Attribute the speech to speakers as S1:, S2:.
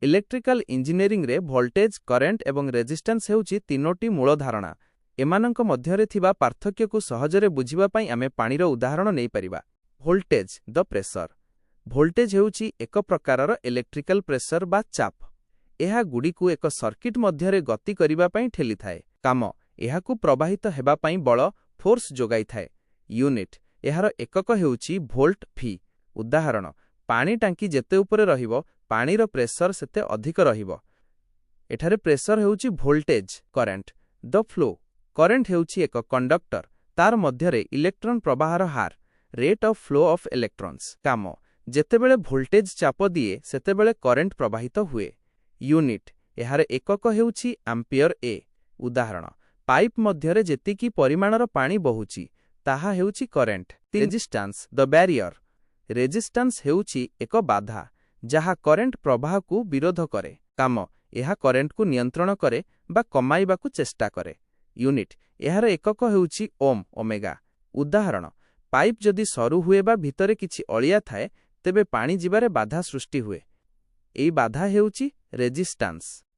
S1: Electrical engineering रे voltage current एवं resistance हेउची तीनोटी मूल धारणा। एमानंक मध्यरे थिबा पार्थक्य को सहजरे बुझिबा पई आमे पानीर उदाहरण नै परिबा। Voltage the pressure. वोल्टेज हेउची एक प्रकारर इलेक्ट्रिकल प्रेशर बा चाप। एहा गुडी को एक सर्किट मध्यरे गति करिबा पई ठेली थाए। काम एहाकू प्रवाहित हेबा पई बळ फोर्स जोगाई थाए। यूनिट एहार एकक हेउची वोल्ट फी। उदाहरण पानी टांकी जेते उपरे रहिबो पानीर प्रेशर सेते अधिक रहिबो। एठारे प्रेशर हेउची voltage current the flow. Current हेउची एक कंडक्टर तार मध्यरे इलेक्ट्रॉन प्रवाहर हार rate of flow of electrons. काम जेतेबेले वोल्टेज चाप दिए सेतेबेले करेंट प्रवाहित हुए। यूनिट एहार एकक हेउची एम्पियर ए। उदाहरण पाइप मध्यरे जेतिकी परिमाणर पानी बहुची ताहा हेउची current. Resistance the barrier. Resistance हेउची एक बाधा जहा करेंट प्रवाह को विरोध करे। काम एहा करेंट को नियंत्रण करे बा कमाइबा को चेष्टा करे। यूनिट एहार एकक हेउची ओम ओमेगा। उदाहरण पाइप जदि सरू हुए बा भितरे किछि अलिया थाए तेबे पानी जिबारे बाधा सृष्टि हुए। एई बाधा हेउची रेजिस्टेंस।